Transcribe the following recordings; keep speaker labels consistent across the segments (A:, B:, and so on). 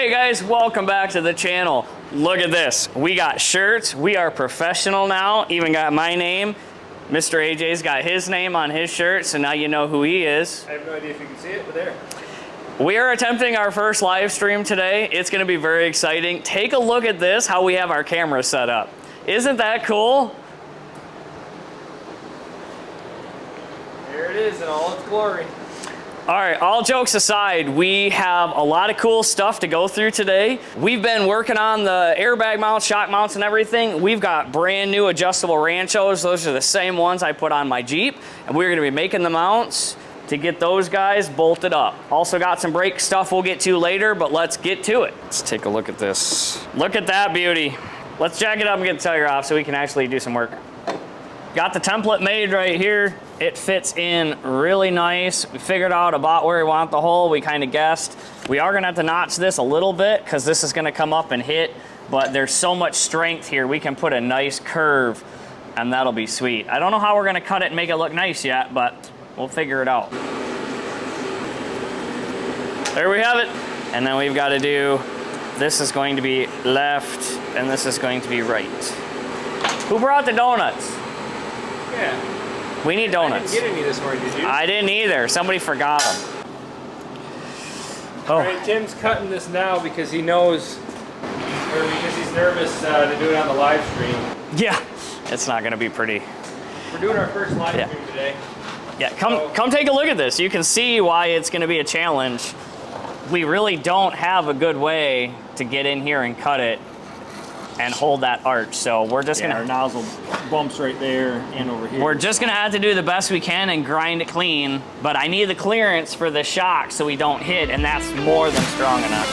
A: Hey guys, welcome back to the channel. Look at this. We got shirts. We are professional now. Even got my name. Mr. AJ's got his name on his shirt, so now you know who he is.
B: I have no idea if you can see it, but there.
A: We are attempting our first live stream today. It's going to be very exciting. Take a look at this, how we have our camera set up. Isn't that cool?
B: There it is in all its glory.
A: All right, all jokes aside, we have a lot of cool stuff to go through today. We've been working on the airbag mounts, shock mounts, and everything. We've got brand new adjustable Ranchos. Those are the same ones I put on my Jeep, and we're gonna be making the mounts to get those guys bolted up. Also got some brake stuff we'll get to later, but let's get to it. Let's take a look at this. Look at that beauty. Let's jack it up and get the tire off so we can actually do some work. Got the template made right here. It fits in really nice. We figured out about where we want the hole. We kind of guessed. We are gonna have to notch this a little bit because this is gonna come up and hit, but there's so much strength here. We can put a nice curve and that'll be sweet. I don't know how we're gonna cut it and make it look nice yet, but we'll figure it out. There we have it. And then we've got to do, this is going to be left and this is going to be right. Who brought the donuts?
B: Yeah.
A: We need donuts.
B: I didn't get any this morning, did you?
A: I didn't either. Somebody forgot them.
B: All right, Tim's cutting this now because he knows, or because he's nervous to do it on the live stream.
A: Yeah, it's not gonna be pretty.
B: We're doing our first live stream today.
A: Yeah, come take a look at this. You can see why it's gonna be a challenge. We really don't have a good way to get in here and cut it and hold that arch. So we're just gonna,
B: our nozzle bumps right there and over here.
A: we're just gonna have to do the best we can and grind it clean, but I need the clearance for the shock so we don't hit, and that's more than strong enough.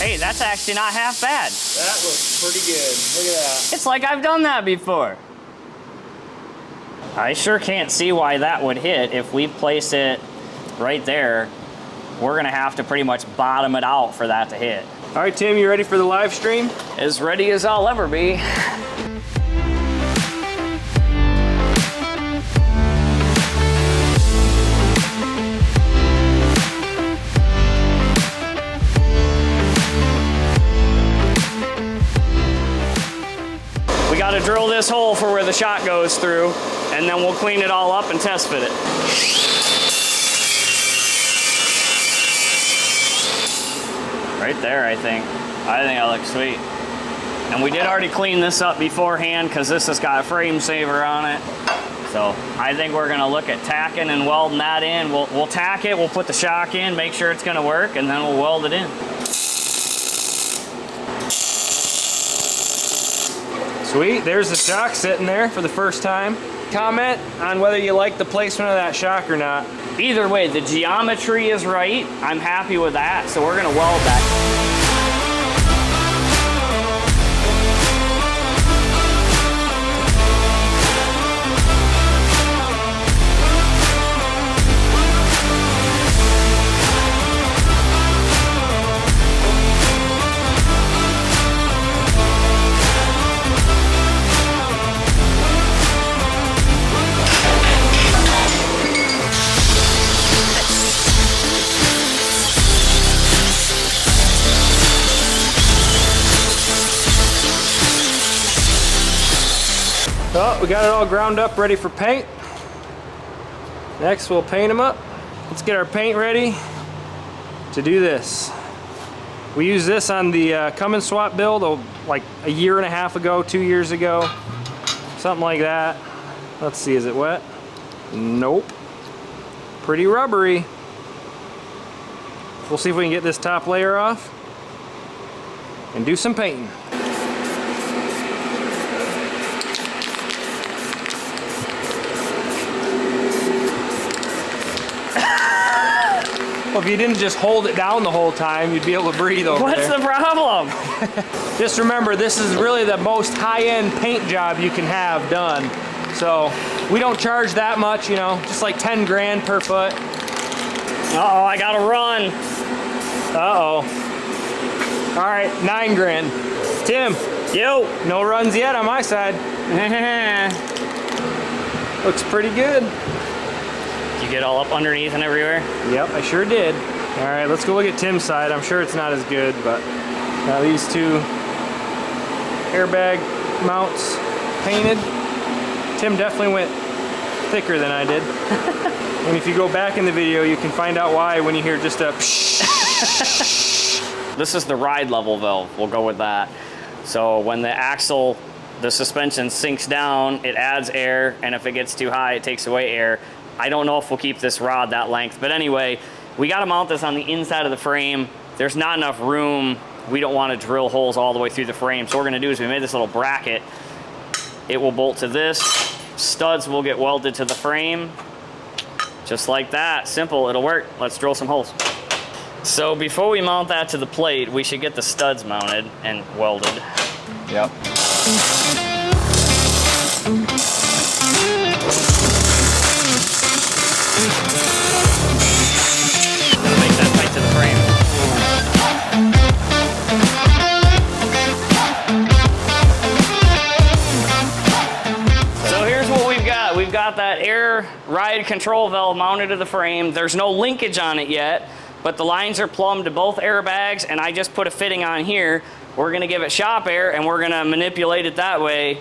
A: Hey, that's actually not half bad.
B: That looks pretty good. Look at that.
A: It's like I've done that before. I sure can't see why that would hit. If we place it right there, we're gonna have to pretty much bottom it out for that to hit.
B: All right, Tim, you ready for the live stream?
A: As ready as I'll ever be. We gotta drill this hole for where the shot goes through, and then we'll clean it all up and test fit it. Right there, I think. I think that looks sweet. And we did already clean this up beforehand because this has got a frame saver on it. So I think we're gonna look at tacking and welding that in. We'll tack it, we'll put the shock in, make sure it's gonna work, and then we'll weld it in.
B: Sweet, there's the shock sitting there for the first time. Comment on whether you like the placement of that shock or not.
A: Either way, the geometry is right. I'm happy with that, so we're gonna weld that.
B: Oh, we got it all ground up, ready for paint. Next, we'll paint them up. Let's get our paint ready to do this. We used this on the come and swap build like a year and a half ago, 2 years ago, something like that. Let's see, is it wet? Nope. Pretty rubbery. We'll see if we can get this top layer off and do some painting. Well, if you didn't just hold it down the whole time, you'd be able to breathe over there.
A: What's the problem?
B: Just remember, this is really the most high-end paint job you can have done. So we don't charge that much, you know, just like 10 grand per foot.
A: Uh-oh, I gotta run.
B: Uh-oh. All right, 9 grand. Tim.
A: Yo.
B: No runs yet on my side. Looks pretty good.
A: Did you get all up underneath and everywhere?
B: Yep, I sure did. All right, let's go look at Tim's side. I'm sure it's not as good, but now these two airbag mounts painted. Tim definitely went thicker than I did. And if you go back in the video, you can find out why when you hear just a
A: This is the ride level valve. We'll go with that. So when the axle, the suspension sinks down, it adds air, and if it gets too high, it takes away air. I don't know if we'll keep this rod that length, but anyway, we got to mount this on the inside of the frame. There's not enough room. We don't want to drill holes all the way through the frame. So what we're going to do is we made this little bracket. It will bolt to this. Studs will get welded to the frame. Just like that. Simple. It'll work. Let's drill some holes. So before we mount that to the plate, we should get the studs mounted and welded. Yep. Make that tight to the frame. So here's what we've got. We've got that air ride control valve mounted to the frame. There's no linkage on it yet, but the lines are plumbed to both airbags, and I just put a fitting on here. We're gonna give it shop air, and we're gonna manipulate it that way.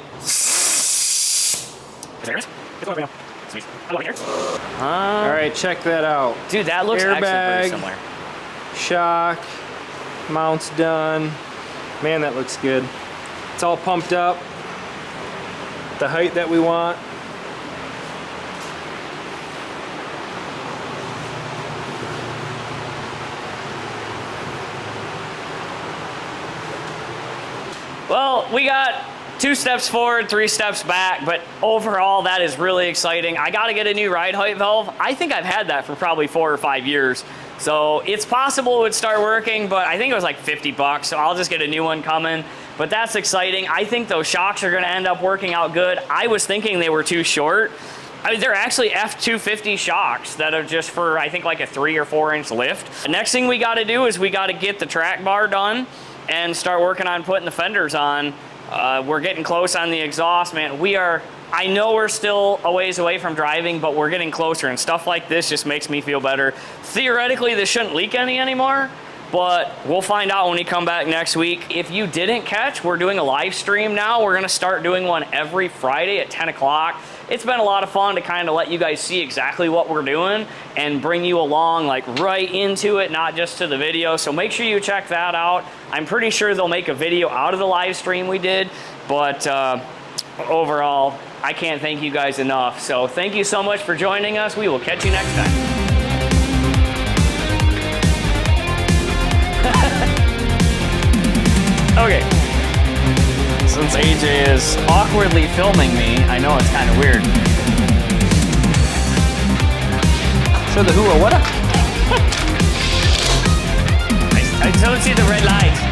B: All right, check that out.
A: Dude, that looks actually pretty
B: Airbag,
A: similar.
B: shock, mounts done. Man, that looks good. It's all pumped up. The height that we want.
A: Well, we got 2 steps forward, 3 steps back, but overall that is really exciting. I gotta get a new ride height valve. I think I've had that for probably 4 or 5 years. So it's possible it would start working, but I think it was like 50 bucks, so I'll just get a new one coming. But that's exciting. I think those shocks are gonna end up working out good. I was thinking they were too short. I mean, they're actually F250 shocks that are just for, I think, like a 3 or 4 inch lift. The next thing we gotta do is we gotta get the track bar done and start working on putting the fenders on. We're getting close on the exhaust, man. I know we're still a ways away from driving, but we're getting closer, and stuff like this just makes me feel better. Theoretically, this shouldn't leak any anymore, but we'll find out when we come back next week. If you didn't catch, we're doing a live stream now. We're gonna start doing one every Friday at 10 o'clock. It's been a lot of fun to kind of let you guys see exactly what we're doing and bring you along like right into it, not just to the video. So make sure you check that out. I'm pretty sure they'll make a video out of the live stream we did, but overall, I can't thank you guys enough. So thank you so much for joining us. We will catch you next time. Okay. Since AJ is awkwardly filming me, I know it's kind of weird.
B: So the who or what?
A: I don't see the red light.